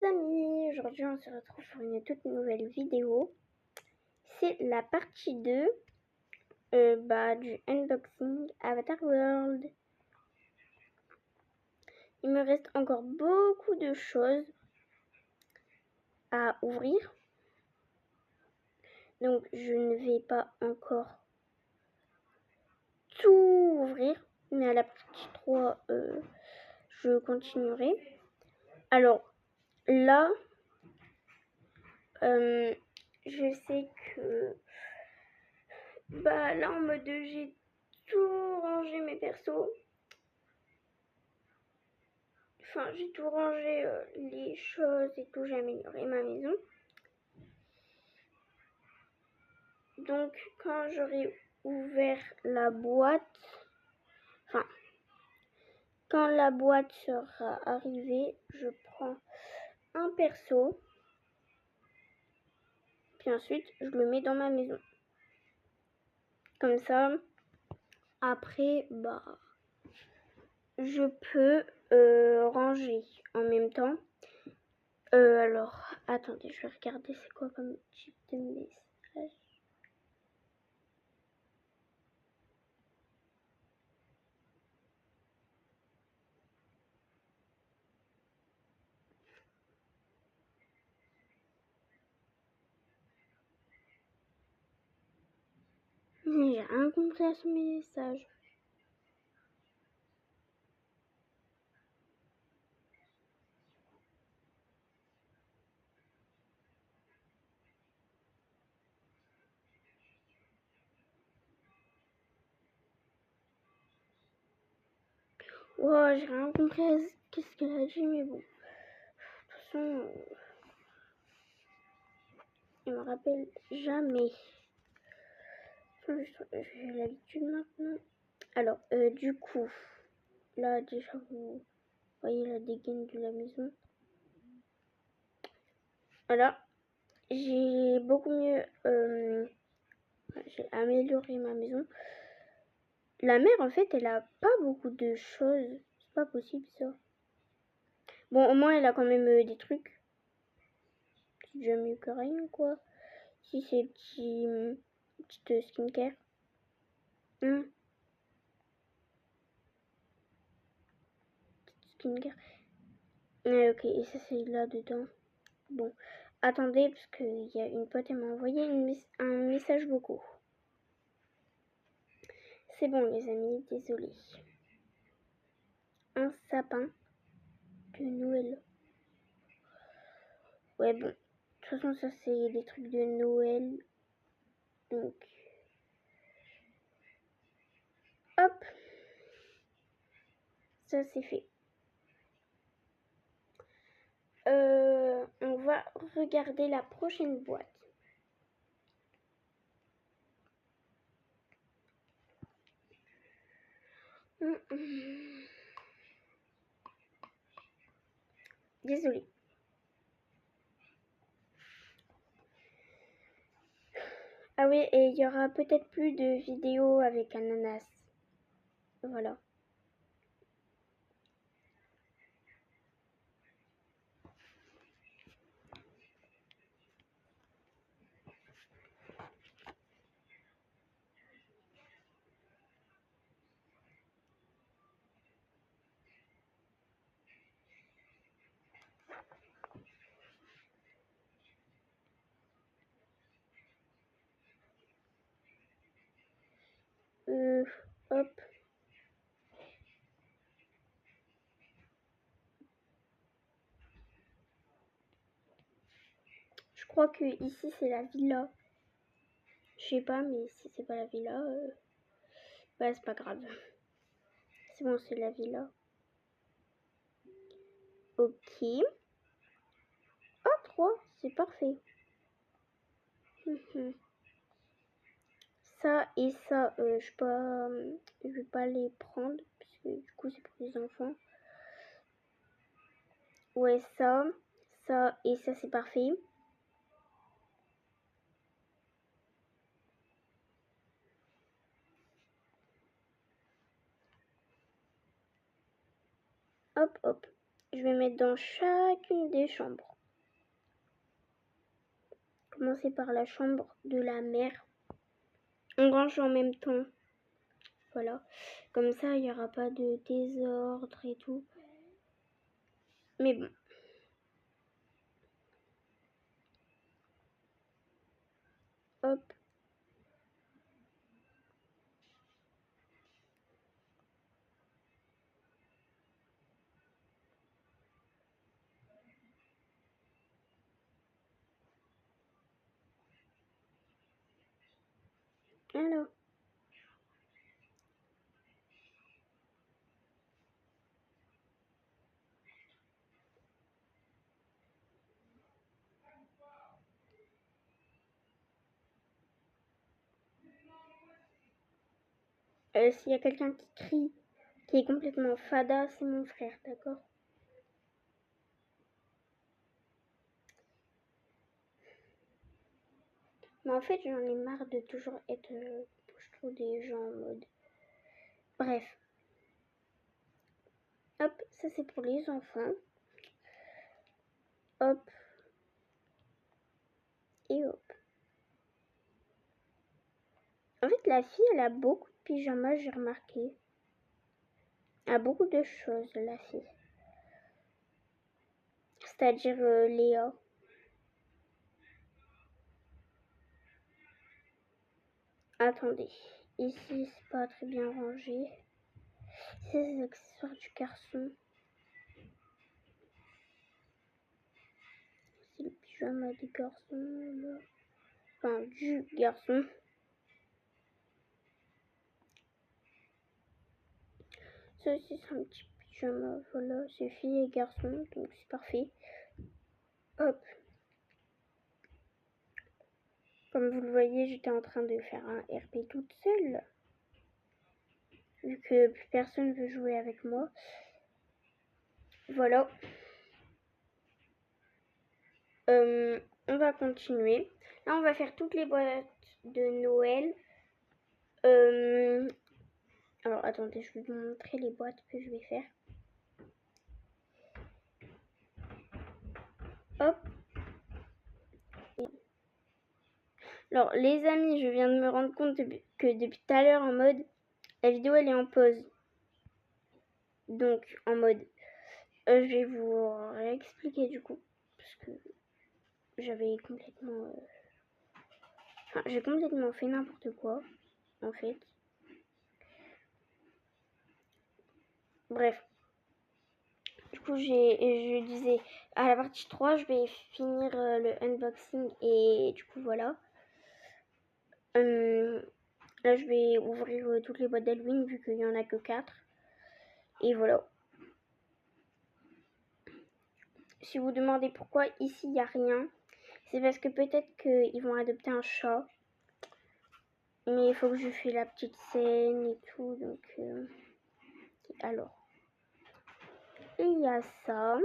Amis, aujourd'hui on se retrouve pour une toute nouvelle vidéo. C'est la partie 2 du unboxing Avatar World. Il me reste encore beaucoup de choses à ouvrir. Donc je ne vais pas encore tout ouvrir. Mais à la partie 3, je continuerai. Alors là, je sais que là en mode j'ai tout rangé mes persos. Enfin, j'ai tout rangé, les choses et tout, j'ai amélioré ma maison. Donc, quand j'aurai ouvert la boîte, enfin, quand la boîte sera arrivée, je prends un perso, puis ensuite, je le mets dans ma maison. Comme ça, après, je peux ranger en même temps. Alors, attendez, je vais regarder c'est quoi comme type de message. J'ai rien compris à ce message. Ouais, j'ai rien compris à qu'est-ce qu'elle a dit, mais bon. De toute façon, il me rappelle jamais. J'ai l'habitude maintenant. Alors, du coup, là, déjà, vous voyez la dégaine de la maison. Voilà. J'ai beaucoup mieux... j'ai amélioré ma maison. La mère, en fait, elle a pas beaucoup de choses. C'est pas possible, ça. Bon, au moins, elle a quand même des trucs. C'est déjà mieux que rien, quoi. Si c'est petite skincare. Skincare. Ok, et ça c'est là dedans. Bon, attendez, parce qu'il y a une pote, elle m'a envoyé un message vocaux. C'est bon les amis, désolé. Un sapin de Noël. Ouais bon, de toute façon ça c'est des trucs de Noël. Donc, hop, ça c'est fait. On va regarder la prochaine boîte. Désolée. Ah oui, et il y aura peut-être plus de vidéos avec ananas. Voilà. Hop. Je crois que ici c'est la villa. Je sais pas, mais si c'est pas la villa, c'est pas grave. C'est bon, c'est la villa. Ok. Ah, 3, c'est parfait. Ça et ça, je vais pas les prendre, parce que du coup c'est pour les enfants. Ouais, ça et ça c'est parfait. Hop, hop. je vais mettre dans chacune des chambres. Commencer par la chambre de la mère. On range en même temps. Voilà. Comme ça, il n'y aura pas de désordre et tout. Mais bon. Hop. Alors. S'il y a quelqu'un qui crie, qui est complètement fada, c'est mon frère, d'accord? Mais en fait, j'en ai marre de toujours être je trouve des gens en mode. Bref. Hop, ça c'est pour les enfants. Hop. Et hop. En fait, la fille, elle a beaucoup de pyjamas, j'ai remarqué. Elle a beaucoup de choses, la fille. C'est-à-dire Léa. Attendez. Ici, c'est pas très bien rangé. C'est les accessoires du garçon. C'est le pyjama du garçon, là. Enfin, du garçon. Ça aussi, c'est un petit pyjama. Voilà, c'est fille et garçon, donc c'est parfait. Hop. Comme vous le voyez, j'étais en train de faire un RP toute seule. Vu que plus personne veut jouer avec moi. Voilà. On va continuer. Là, on va faire toutes les boîtes de Noël. Alors, attendez, je vais vous montrer les boîtes que je vais faire. Hop. Alors, les amis, je viens de me rendre compte que depuis tout à l'heure, en mode, la vidéo, elle est en pause. Donc, en mode, je vais vous réexpliquer du coup. Parce que j'avais complètement... Enfin, j'ai complètement fait n'importe quoi, en fait. Bref. Du coup, je disais, à la partie 3, je vais finir le unboxing et du coup, voilà. Là, je vais ouvrir toutes les boîtes d'Halloween vu qu'il n'y en a que 4. Et voilà. Si vous demandez pourquoi ici, il n'y a rien, c'est parce que peut-être qu'ils vont adopter un chat. Mais il faut que je fasse la petite scène et tout. Donc, alors. Et il y a ça.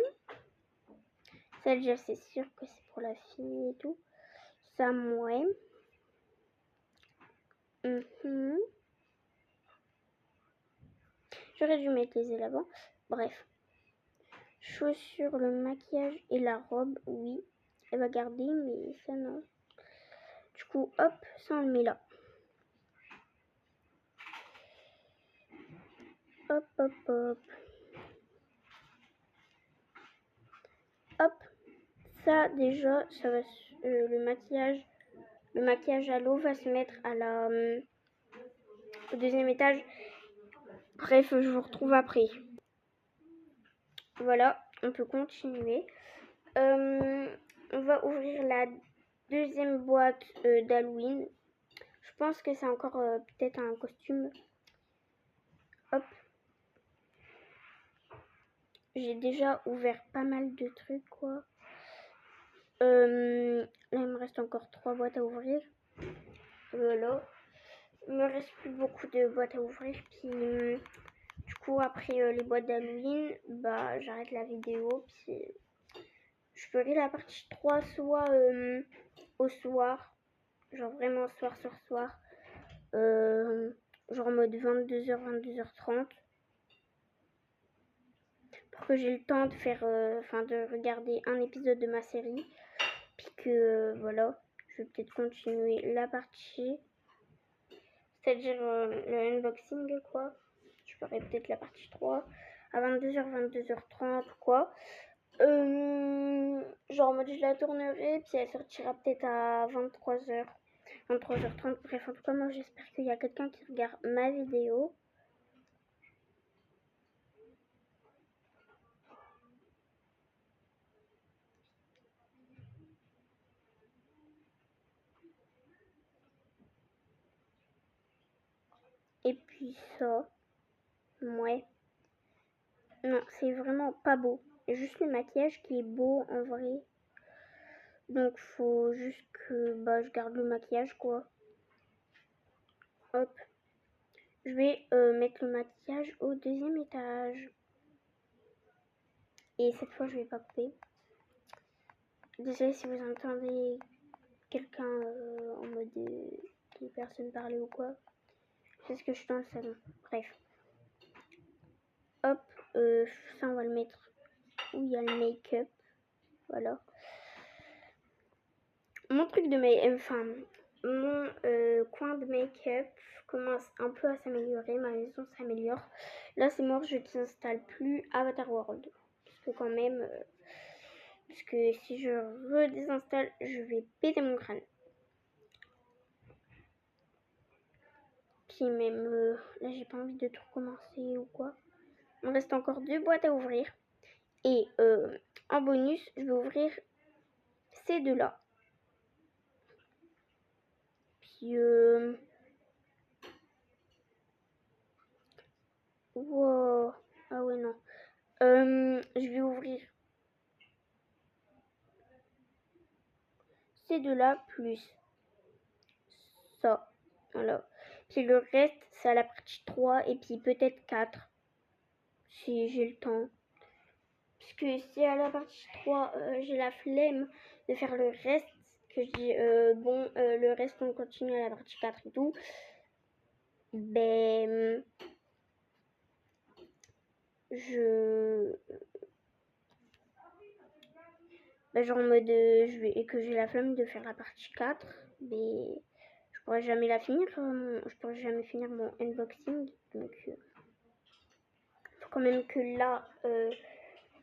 Ça, déjà, c'est sûr que c'est pour la fille et tout. Ça, ouais. J'aurais dû mettre les ailes avant. Bref. Chaussures, le maquillage et la robe, oui. Elle va garder, mais ça, non. Du coup, hop, ça, on le met là. Hop, hop, hop. Hop. Ça, déjà, ça va le maquillage à l'eau va se mettre à la au deuxième étage. Bref, je vous retrouve après. Voilà, on peut continuer. On va ouvrir la deuxième boîte d'Halloween. Je pense que c'est encore peut-être un costume. Hop. J'ai déjà ouvert pas mal de trucs, quoi. Là, il me reste encore 3 boîtes à ouvrir. Voilà. Il me reste plus beaucoup de boîtes à ouvrir. Puis, du coup, après les boîtes d'Halloween, bah, j'arrête la vidéo. Puis, je ferai la partie 3 soit au soir. Genre vraiment soir. Genre en mode 22h, 22h30. pour que j'ai le temps de faire, de regarder un épisode de ma série. Puis que voilà, je vais peut-être continuer la partie, c'est-à-dire le unboxing quoi. Je ferai peut-être la partie 3 à 22h, 22h30 quoi. Genre en mode je la tournerai, puis elle sortira peut-être à 23h, 23h30. Bref, en tout cas, moi j'espère qu'il y a quelqu'un qui regarde ma vidéo. Et puis ça, ouais. Non, c'est vraiment pas beau. C'est juste le maquillage qui est beau en vrai. Donc faut juste que je garde le maquillage quoi. Hop. Je vais mettre le maquillage au deuxième étage. Et cette fois je vais pas couper. Désolée si vous entendez quelqu'un en mode des personnes parler ou quoi. C'est ce que je suis dans le salon. Bref. Hop. Ça on va le mettre où il y a le make-up. Voilà. Mon truc de mon coin de make-up commence un peu à s'améliorer, ma maison s'améliore. Là c'est mort, je ne t'installe plus Avatar World. Parce que quand même, parce que si je redésinstalle, je vais péter mon crâne. Puis même, là j'ai pas envie de tout recommencer ou quoi. Il me reste encore 2 boîtes à ouvrir. Et en bonus, je vais ouvrir ces deux-là. Puis wow. Ah ouais non. Je vais ouvrir ces deux-là plus ça. Voilà. Puis le reste, c'est à la partie 3 et puis peut-être 4 si j'ai le temps. Parce que si à la partie 3, j'ai la flemme de faire le reste, que je dis le reste on continue à la partie 4 et tout. Ben genre en mode et que j'ai la flemme de faire la partie 4, mais je pourrais jamais la finir, je pourrais jamais finir mon unboxing, donc faut quand même que là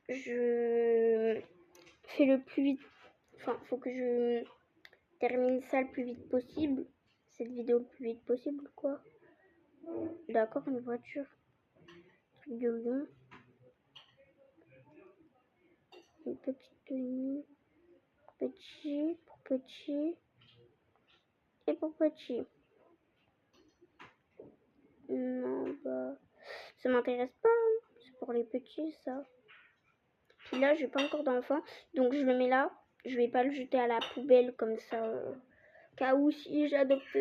je fais le plus vite, faut que je termine ça le plus vite possible, cette vidéo le plus vite possible quoi. D'accord, une voiture, truc de lion, une petite tenue, petit pour petit et pour petit. Non, ça m'intéresse pas, hein. C'est pour les petits, ça. Puis là, j'ai pas encore d'enfant, donc je le mets là. Je vais pas le jeter à la poubelle comme ça. Cas où si j'adopte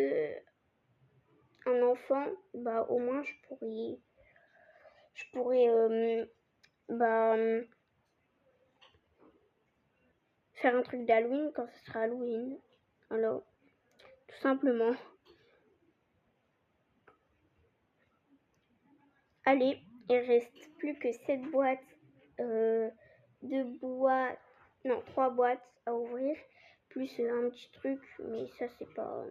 un enfant, au moins je pourrais faire un truc d'Halloween quand ce sera Halloween. Alors, tout simplement. Allez, il reste plus que 7 boîtes, 3 boîtes à ouvrir, plus un petit truc, mais ça c'est pas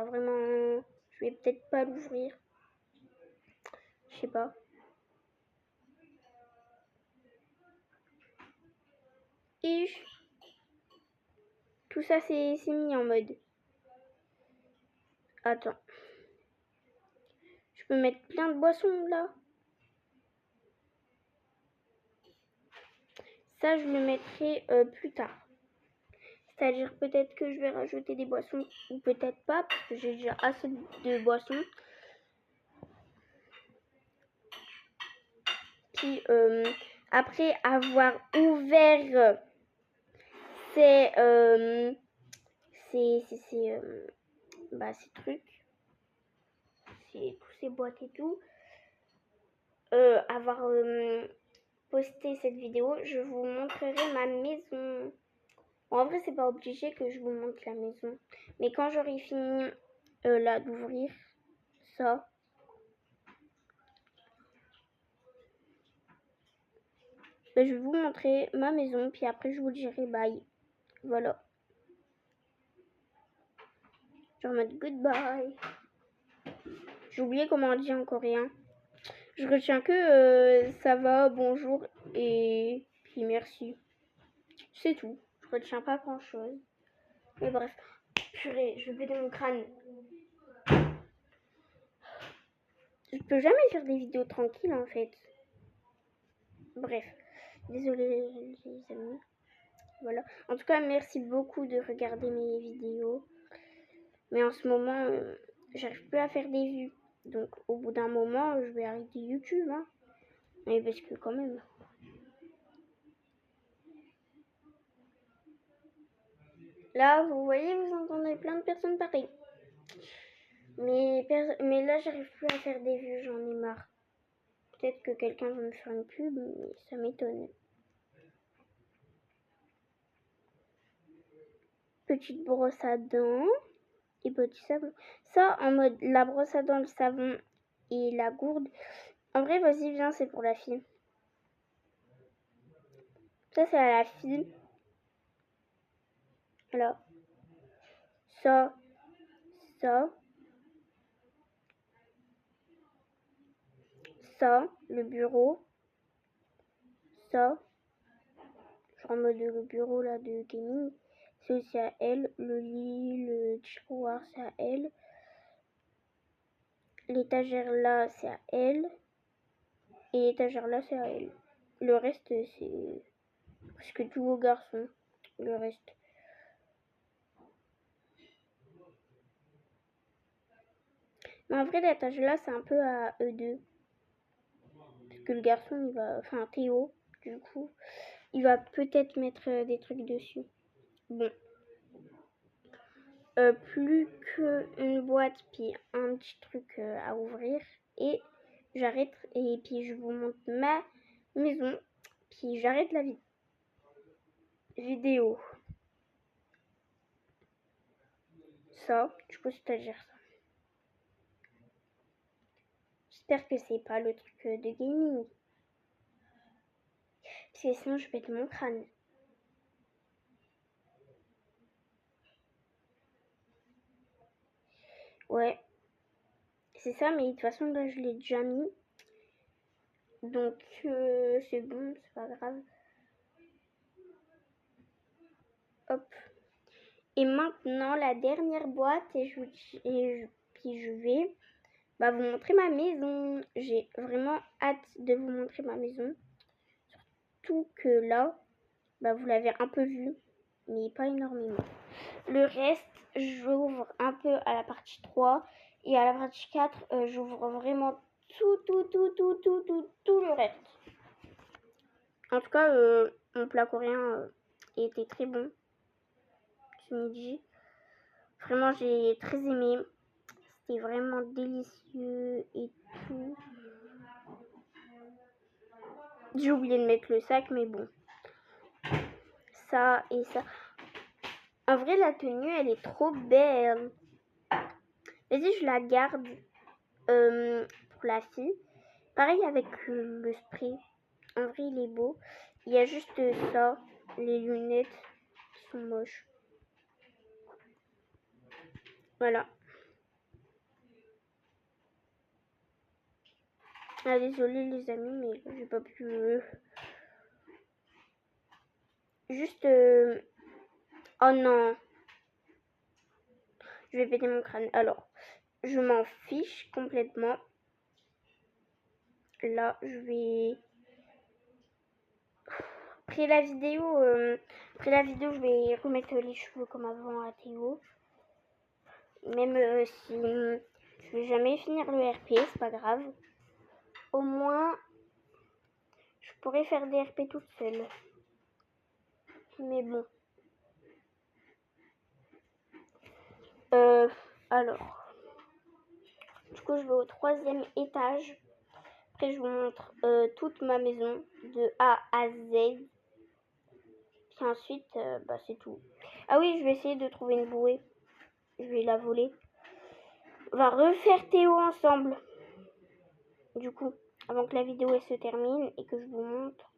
vraiment, je vais peut-être pas l'ouvrir, je sais pas. Et tout ça c'est mis en mode. Attends. Je peux mettre plein de boissons là. Ça je le mettrai plus tard. C'est-à-dire peut-être que je vais rajouter des boissons ou peut-être pas parce que j'ai déjà assez de boissons. Puis après avoir ouvert ces trucs, tous ces boîtes et tout, avoir posté cette vidéo, je vous montrerai ma maison. Bon, en vrai, c'est pas obligé que je vous montre la maison, mais quand j'aurai fini là d'ouvrir ça, je vais vous montrer ma maison, puis après je vous dirai bye. Voilà. Je vais mettre goodbye. J'ai oublié comment on dit en coréen. Je retiens que ça va, bonjour et puis merci. C'est tout. Je retiens pas grand chose. Mais bref. Purée, je vais péter mon crâne. Je peux jamais faire des vidéos tranquilles en fait. Bref. Désolée les amis. Voilà. En tout cas, merci beaucoup de regarder mes vidéos. Mais en ce moment, j'arrive plus à faire des vues. Donc au bout d'un moment, je vais arrêter YouTube. Hein. Mais parce que quand même. Là, vous voyez, vous entendez plein de personnes parler. Mais là, j'arrive plus à faire des vues, j'en ai marre. Peut-être que quelqu'un va me faire une pub, mais ça m'étonne. Petite brosse à dents et petit savon. Ça, en mode la brosse à dents, le savon et la gourde. En vrai, vas-y, viens, c'est pour la fille. Ça, c'est à la fille. Voilà. Ça. Ça, le bureau. Ça. Genre en mode le bureau là de gaming. C'est aussi à elle. Le lit, le tiroir, c'est à elle. L'étagère là, c'est à elle. Et l'étagère là, c'est à elle. Le reste, c'est presque tous vos garçons. Le reste. Mais en vrai, l'étagère là, c'est un peu à eux deux. Parce que le garçon, il va... Enfin, Théo, du coup, il va peut-être mettre des trucs dessus. Bon. Plus qu'une boîte, puis un petit truc à ouvrir. Et j'arrête. Et puis, je vous montre ma maison. Puis, j'arrête la vidéo. Ça, du coup, c'est-à-dire ça. J'espère que c'est pas le truc de gaming. Parce que sinon, je pète mon crâne. Ouais. C'est ça, mais de toute façon, là, je l'ai déjà mis. Donc, c'est bon, c'est pas grave. Hop. Et maintenant, la dernière boîte, puis je vais vous montrer ma maison. J'ai vraiment hâte de vous montrer ma maison. Surtout que là, vous l'avez un peu vu, mais pas énormément. Le reste, j'ouvre un peu à la partie 3. Et à la partie 4, j'ouvre vraiment tout le reste. En tout cas, mon plat coréen était très bon ce midi. Vraiment, j'ai très aimé. C'était vraiment délicieux et tout. J'ai oublié de mettre le sac, mais bon. Ça et ça. En vrai, la tenue, elle est trop belle. Vas-y, je la garde pour la fille. Pareil avec le spray. En vrai, il est beau. Il y a juste ça, les lunettes qui sont moches. Voilà. Ah, désolée les amis, mais j'ai pas pu... Juste... Oh non. Je vais péter mon crâne. Alors, je m'en fiche complètement. Là, je vais... Après la vidéo, je vais remettre les cheveux comme avant à Théo. Même si je vais jamais finir le RP, c'est pas grave. Au moins, je pourrais faire des RP toute seule. Mais bon. Alors. Du coup, je vais au 3e étage. Après, je vous montre toute ma maison de A à Z. Puis ensuite, c'est tout. Ah oui, je vais essayer de trouver une bouée. Je vais la voler. On va refaire Théo ensemble. Du coup, avant que la vidéo elle se termine et que je vous montre.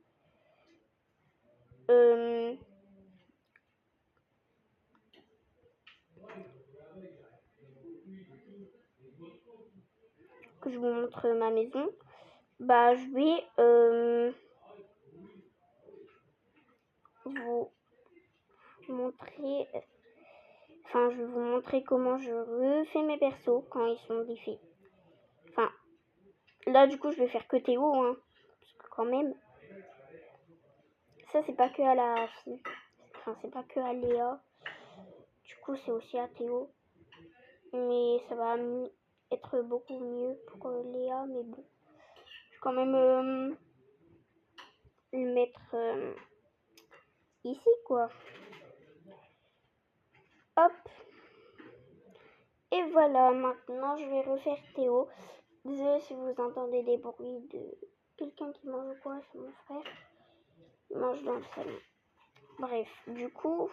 que je vous montre ma maison, bah je vais vous montrer, enfin je vais vous montrer comment je refais mes persos quand ils sont défaits. Enfin, là du coup je vais faire que Théo, hein, parce que quand même, ça c'est pas que à la fille, enfin c'est pas que à Léa, du coup c'est aussi à Théo, mais ça va être beaucoup mieux pour Léa, mais bon, je vais quand même le mettre ici quoi. Hop. Et voilà, maintenant je vais refaire Théo. Désolée si vous entendez des bruits de quelqu'un qui mange quoi, c'est mon frère. Il mange dans le salon. Bref, du coup,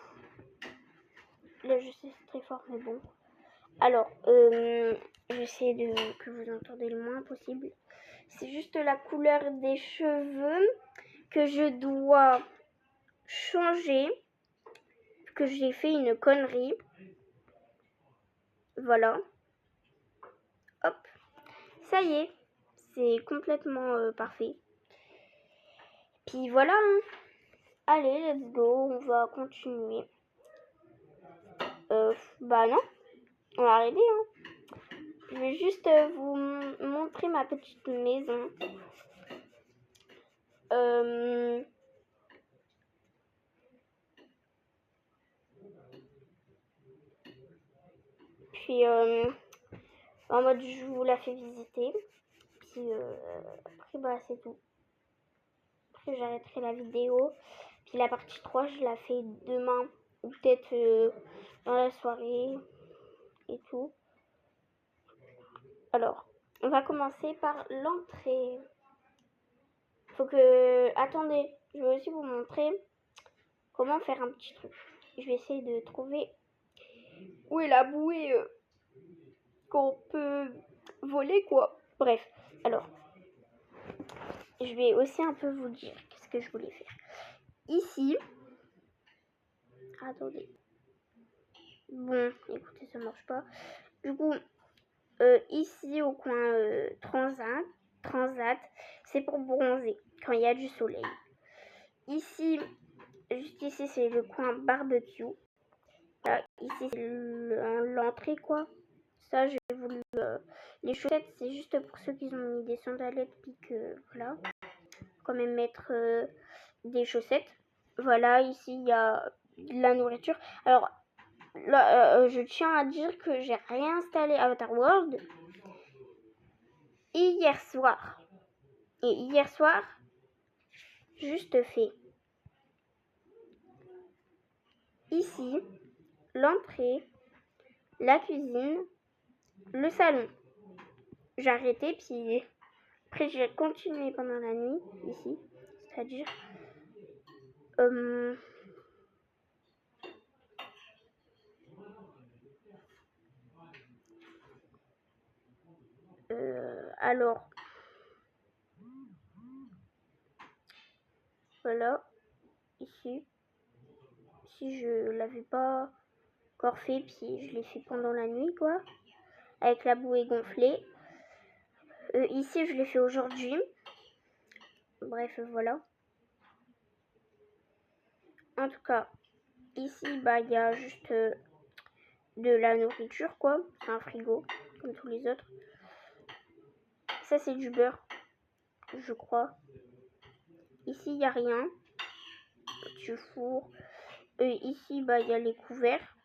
là je sais c'est très fort mais bon. Alors, j'essaie que vous entendez le moins possible. C'est juste la couleur des cheveux que je dois changer, que j'ai fait une connerie. Voilà. Hop. Ça y est, c'est complètement parfait. Puis voilà. Hein. Allez, let's go, on va continuer. Bah non, on va arrêter. Hein. Je vais juste vous montrer ma petite maison. Puis en mode je vous la fais visiter. Puis après bah c'est tout. Après j'arrêterai la vidéo. Puis la partie 3 je la fais demain. Ou peut-être dans la soirée et tout. Alors, on va commencer par l'entrée. Faut que... Attendez, je vais aussi vous montrer comment faire un petit truc. Je vais essayer de trouver où est la bouée qu'on peut voler quoi. Bref, alors, je vais aussi un peu vous dire qu'est-ce que je voulais faire. Ici, attendez. Bon, écoutez, ça marche pas. Du coup, ici au coin Transat, c'est pour bronzer quand il y a du soleil. Ici, juste ici, c'est le coin barbecue. Là, ici, c'est l'entrée, quoi. Ça, j'ai voulu... les chaussettes, c'est juste pour ceux qui ont mis des sandalettes, puis que, voilà. Quand même mettre des chaussettes. Voilà, ici, il y a de la nourriture. Alors, là, je tiens à dire que j'ai réinstallé Avatar World hier soir. Et hier soir, juste fait. Ici, l'entrée, la cuisine, le salon. J'ai arrêté, puis après j'ai continué pendant la nuit, ici. C'est-à-dire... alors... Voilà. Ici. Si je l'avais pas encore fait, puis je l'ai fait pendant la nuit, quoi. Avec la bouée gonflée. Ici, je l'ai fait aujourd'hui. Bref, voilà. En tout cas, ici, bah, il y a juste de la nourriture, quoi. C'est un frigo, comme tous les autres. Ça, c'est du beurre, je crois. Ici, il n'y a rien. Du four. Ici, bah, il y a les couverts.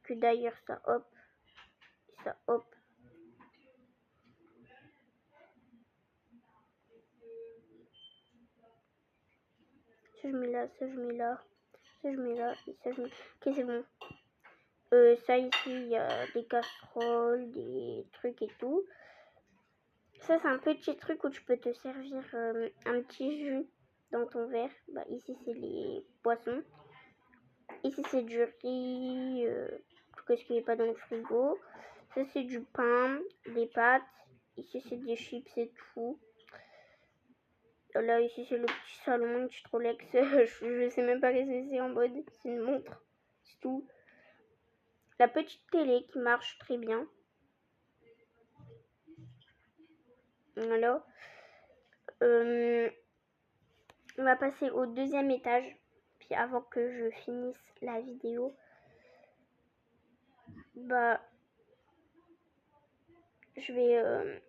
Que d'ailleurs, ça, hop. Ça, hop. Ça, je mets là, ça, je mets là. Ça, je mets là. Et ça, je mets... Ok, c'est bon. Ça, ici, il y a des casseroles, des trucs et tout. Ça, c'est un petit truc où tu peux te servir un petit jus dans ton verre. Bah, ici, c'est les poissons. Ici, c'est du riz, qu'est-ce qu'il n'y a pas dans le frigo. Ça, c'est du pain, des pâtes. Ici, c'est des chips et tout. Là, ici, c'est le petit salon, une petite Rolex. Je sais même pas qu'est-ce que c'est en mode. C'est une montre. C'est tout. La petite télé qui marche très bien. Voilà. On va passer au deuxième étage. Puis avant que je finisse la vidéo, bah, je vais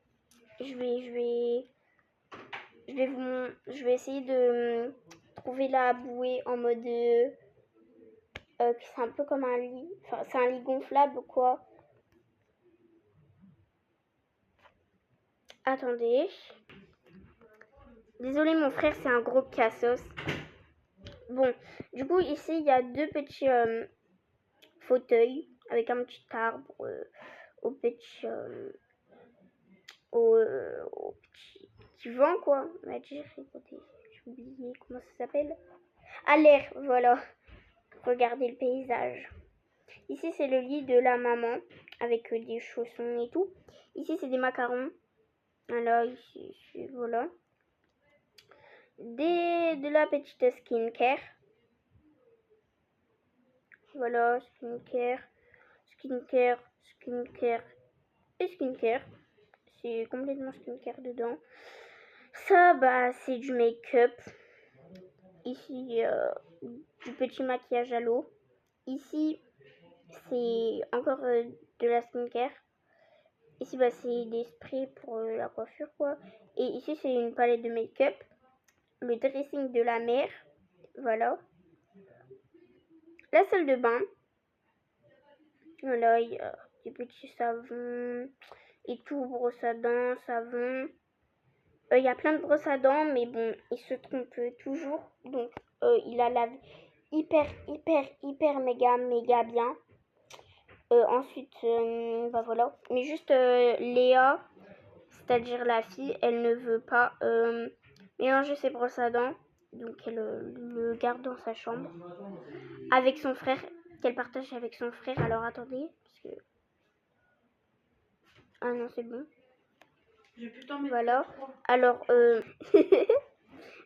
essayer de trouver la bouée en mode c'est un peu comme un lit. Enfin, c'est un lit gonflable quoi. Attendez. Désolé mon frère, c'est un gros cassos. Bon, du coup ici il y a deux petits fauteuils avec un petit arbre au petit au petit vent quoi. On va dire, écoutez, j'ai oublié comment ça s'appelle. À l'air, voilà. Regardez le paysage. Ici c'est le lit de la maman avec des chaussons et tout. Ici c'est des macarons. Alors ici voilà. De la petite skincare. Voilà, skincare, skincare, skincare et skincare. C'est complètement skincare dedans. Ça, bah, c'est du make-up. Ici, du petit maquillage à l'eau. Ici, c'est encore de la skincare. Ici, bah, c'est des sprays pour la coiffure, quoi. Et ici, c'est une palette de make-up. Le dressing de la mère. Voilà. La salle de bain. Voilà, il y a des petits savons et tout, brosse à dents, savon. Il y a plein de brosses à dents, mais bon, il se trompe toujours. Donc, il la lave hyper, méga bien. Ensuite, bah voilà. Mais juste Léa, c'est-à-dire la fille, elle ne veut pas mélanger ses brosses à dents. Donc, elle le garde dans sa chambre. Avec son frère, qu'elle partage avec son frère. Alors, attendez, parce que... Ah non, c'est bon. Voilà. Alors,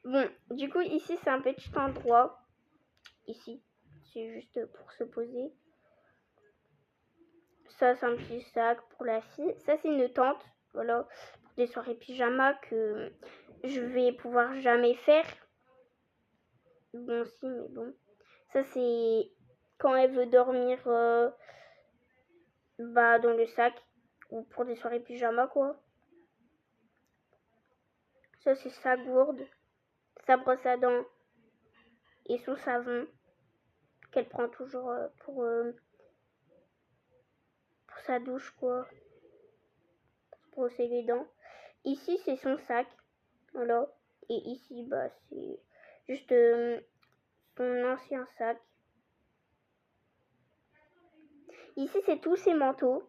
bon, du coup, ici, c'est un petit endroit. Ici, c'est juste pour se poser. Ça, c'est un petit sac pour la fille. Ça, c'est une tente. Voilà, pour des soirées pyjama que je vais pouvoir jamais faire. Bon, si, mais bon. Ça, c'est quand elle veut dormir bah, dans le sac. Ou pour des soirées pyjama, quoi. Ça, c'est sa gourde, sa brosse à dents et son savon qu'elle prend toujours pour sa douche, quoi. Pour brosser les dents. Ici, c'est son sac. Voilà. Et ici, bah, c'est juste son ancien sac. Ici, c'est tous ses manteaux.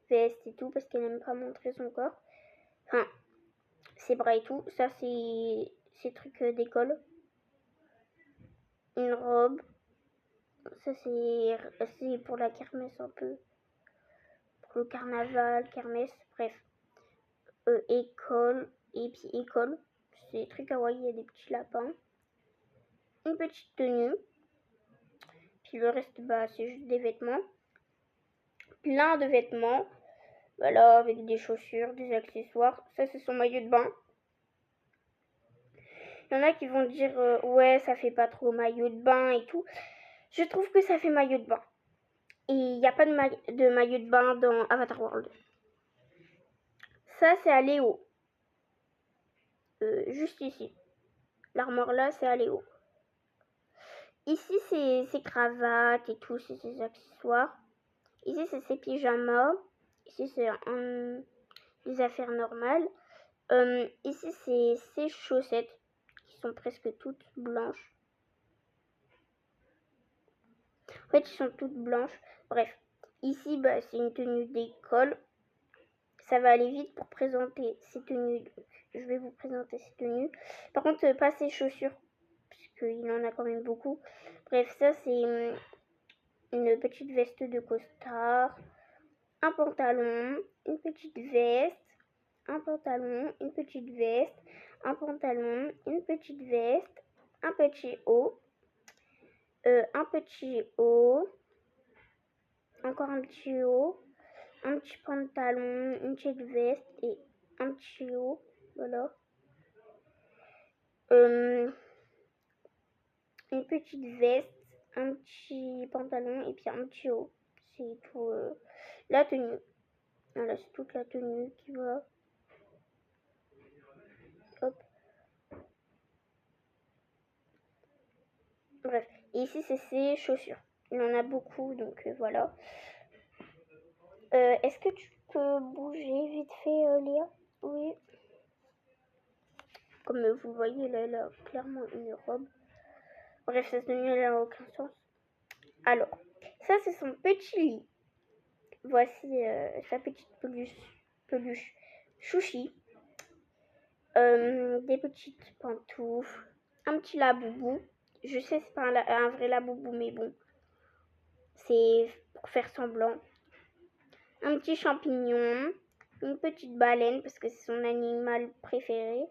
Veste et tout, parce qu'elle n'aime pas montrer son corps. Enfin, ses bras et tout. Ça, c'est ses trucs d'école. Une robe. Ça, c'est pour la kermesse un peu. Pour le carnaval, kermesse, bref. École. Et puis école. C'est des trucs kawaii, il y a des petits lapins. Une petite tenue. Puis le reste, bah, c'est juste des vêtements. Plein de vêtements. Voilà, avec des chaussures, des accessoires. Ça, c'est son maillot de bain. Il y en a qui vont dire ouais, ça fait pas trop maillot de bain et tout. Je trouve que ça fait maillot de bain. Et il n'y a pas de maillot de bain dans Avatar World. Ça, c'est à Léo. Juste ici. L'armoire là, c'est à Léo. Ici, c'est ses cravates et tout, c'est ses accessoires. Ici, c'est ses pyjamas. Ici, c'est des affaires normales. Ici, c'est ses chaussettes qui sont presque toutes blanches. En fait, ils sont toutes blanches. Bref, ici, bah, c'est une tenue d'école. Ça va aller vite pour présenter ces tenues. Donc, je vais vous présenter ces tenues. Par contre, pas ses chaussures, puisqu'il en a quand même beaucoup. Bref, ça, c'est une petite veste de costard, un pantalon, une petite veste, un pantalon, une petite veste, un pantalon, une petite veste, un petit haut, encore un petit haut, un petit pantalon, une petite veste et un petit haut, voilà. Une petite veste, un petit pantalon et puis un petit haut. C'est tout la tenue. Voilà, c'est toute la tenue qui va. Hop. Bref, et ici c'est ses chaussures. Il en a beaucoup, donc voilà. Est-ce que tu peux bouger vite fait, Léa? Oui. Comme vous le voyez, là, elle a clairement une robe. Bref, cette tenue, elle n'a aucun sens. Alors, ça, c'est son petit lit. Voici sa petite peluche chouchi. Des petites pantoufles. Un petit laboubou. Je sais, c'est pas un vrai laboubou, mais bon. C'est pour faire semblant. Un petit champignon. Une petite baleine, parce que c'est son animal préféré.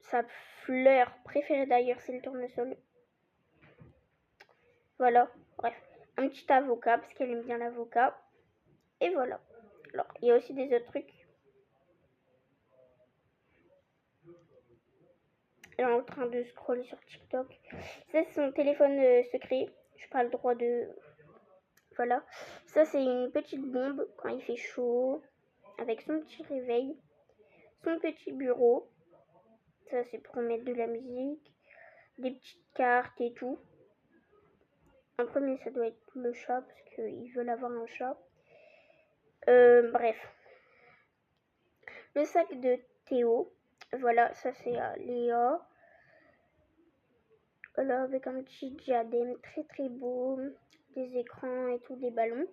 Sa fleur préférée d'ailleurs, c'est le tournesol. Voilà, bref. Un petit avocat, parce qu'elle aime bien l'avocat. Et voilà. Alors, il y a aussi des autres trucs. Elle est en train de scroller sur TikTok. Ça, c'est son téléphone secret. Je n'ai pas le droit de... Voilà. Ça, c'est une petite bombe quand il fait chaud. Avec son petit réveil. Son petit bureau. Ça, c'est pour mettre de la musique. Des petites cartes et tout. En premier, ça doit être le chat, parce qu'ils veulent avoir un chat. Bref. Le sac de Théo. Voilà, ça c'est Léa. Voilà, avec un petit diadème très très beau. Des écrans et tout, des ballons.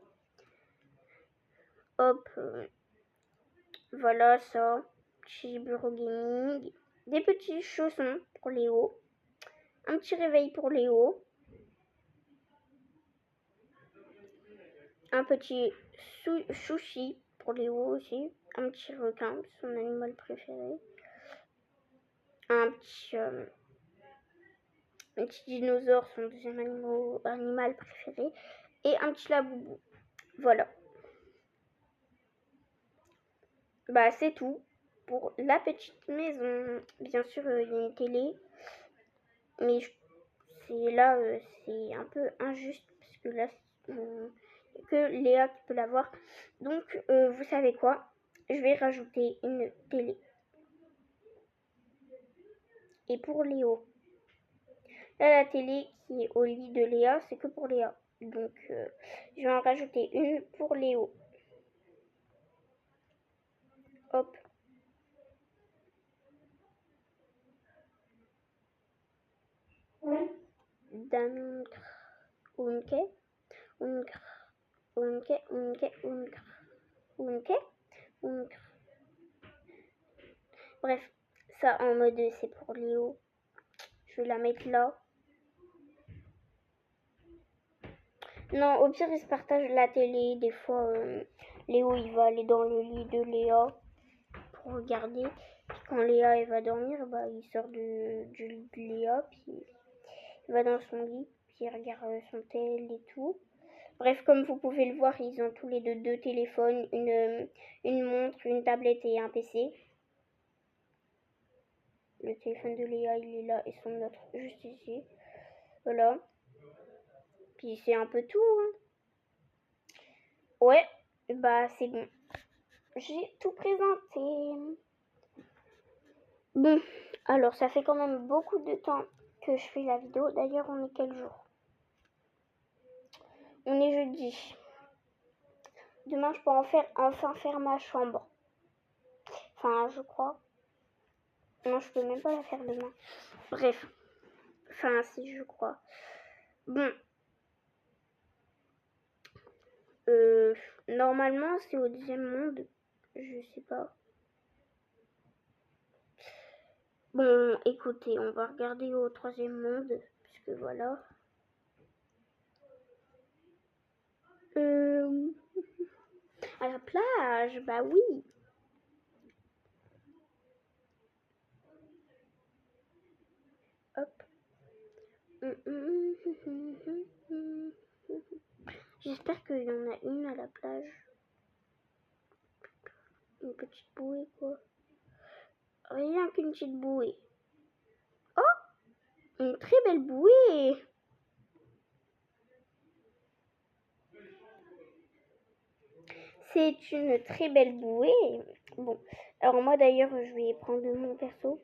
Hop. Voilà ça. Petit bureau gaming. Des petits chaussons pour Léo. Un petit réveil pour Léo. Un petit sushi pour Léo aussi. Un petit requin, son animal préféré. Un petit dinosaure, son deuxième animal préféré. Et un petit laboubou. Voilà. Bah c'est tout pour la petite maison. Bien sûr, il y a une télé. Mais c'est un peu injuste. Parce que là, que Léa qui peut l'avoir. Donc, vous savez quoi? Je vais rajouter une télé. Et pour Léo. Là, la télé qui est au lit de Léa, c'est que pour Léa. Donc, je vais en rajouter une pour Léo. Hop. Dankr. Unke. Unkr. Unke. Unke. Unkr. Unke. Unkr. Bref, ça en mode c'est pour Léo. Je vais la mettre là. Non, au pire, ils se partagent la télé. Des fois, Léo, il va aller dans le lit de Léa pour regarder. Puis quand Léa, elle va dormir, bah, il sort du lit de Léa, puis il va dans son lit, puis il regarde son tel et tout. Bref, comme vous pouvez le voir, ils ont tous les deux téléphones, une montre, une tablette et un PC. Le téléphone de Léa, il est là, et son autre juste ici. Voilà. Puis c'est un peu tout. Hein. Ouais, bah c'est bon. J'ai tout présenté. Bon, alors ça fait quand même beaucoup de temps que je fais la vidéo. D'ailleurs, on est quel jour? On est jeudi. Demain, je peux enfin faire ma chambre. Enfin, je crois. Non, je peux même pas la faire demain. Bref. Enfin, si, je crois. Bon. Normalement, c'est au deuxième monde. Je sais pas. Bon, écoutez, on va regarder au troisième monde. Parce que voilà. À la plage, bah oui. Hop. J'espère qu'il y en a une à la plage. Une petite bouée, quoi. Rien qu'une petite bouée. Oh, une très belle bouée. C'est une très belle bouée. Bon, alors moi d'ailleurs, je vais prendre mon perso.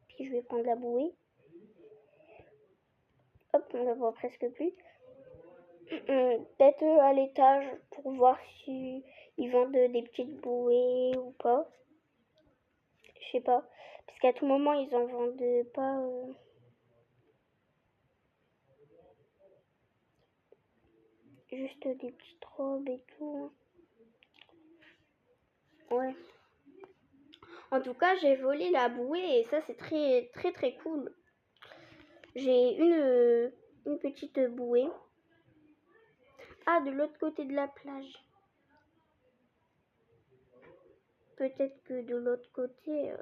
Puis je vais prendre la bouée. Hop, on la voit presque plus. Peut-être à l'étage pour voir si ils vendent des petites bouées ou pas. Je sais pas. Parce qu'à tout moment, ils en vendent pas. Juste des petites robes et tout. Ouais. En tout cas, j'ai volé la bouée et ça, c'est très, très, très cool. J'ai une petite bouée. Ah, de l'autre côté de la plage. Peut-être que de l'autre côté...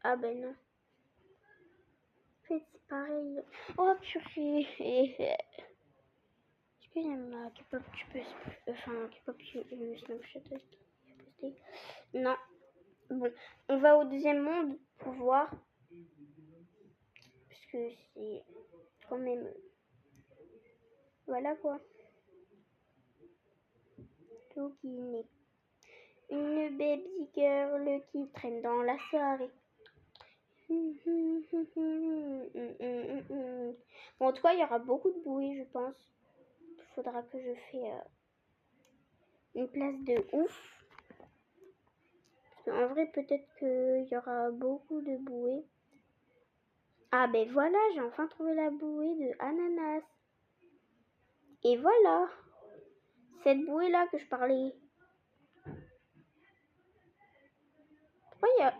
Ah ben non. En fait, c'est pareil. Oh, purée. Est-ce qu'il y a ma K-pop, tu peux... Enfin, K-pop, Snapchat. Non. Bon, on va au deuxième monde pour voir. Parce que c'est quand même... Voilà quoi. Une baby girl qui traîne dans la soirée. Bon, en tout cas, il y aura beaucoup de bouées, je pense. Il faudra que je fasse une place de ouf. En vrai, peut-être qu'il y aura beaucoup de bouées. Ah ben voilà, j'ai enfin trouvé la bouée de ananas. Et voilà, cette bouée-là que je parlais. Pourquoi il y a...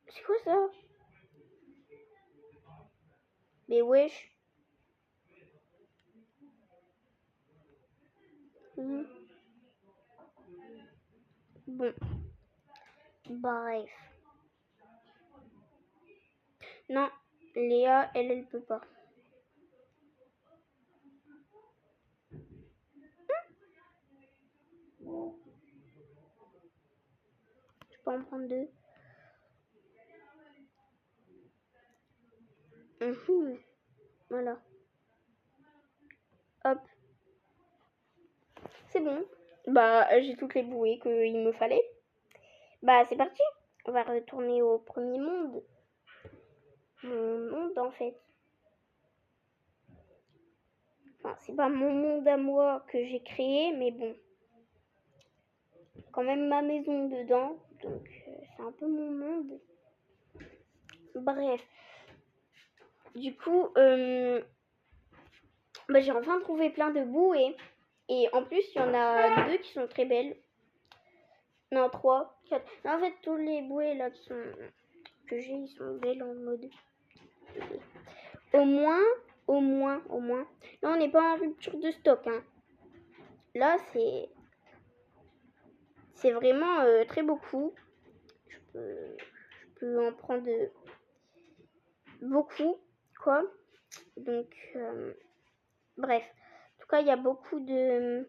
C'est quoi ça? Mais wesh. Bon. Bref. Non, Léa, elle peut pas. Je peux en prendre deux. Voilà. Hop. C'est bon. Bah, j'ai toutes les bouées qu'il me fallait. Bah, c'est parti. On va retourner au premier monde. Mon monde, en fait. Enfin, c'est pas mon monde à moi que j'ai créé, mais bon. Quand même ma maison dedans. Donc, c'est un peu mon monde. Bref. Du coup, bah, j'ai enfin trouvé plein de bouées. Et en plus, il y en a deux qui sont très belles. Non, 3, 4. En fait, tous les bouées là que j'ai, ils sont belles en mode. Au moins. Là, on n'est pas en rupture de stock. Hein. Là, c'est vraiment très beaucoup. Je peux en prendre beaucoup, quoi. Donc, bref. En tout cas, il y a beaucoup de.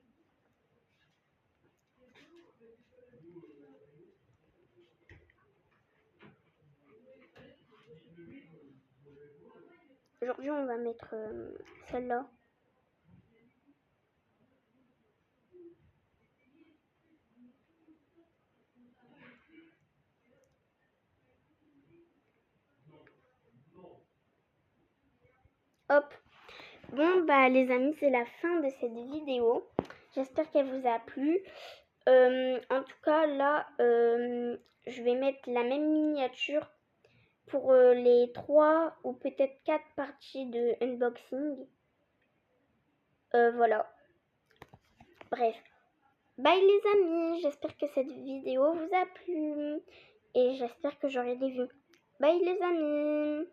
Aujourd'hui, on va mettre celle-là. Hop. Bon, bah les amis, c'est la fin de cette vidéo. J'espère qu'elle vous a plu. En tout cas, là, je vais mettre la même miniature pour les 3 ou peut-être 4 parties de unboxing. Voilà. Bref. Bye les amis, j'espère que cette vidéo vous a plu. Et j'espère que j'aurai des vues. Bye les amis.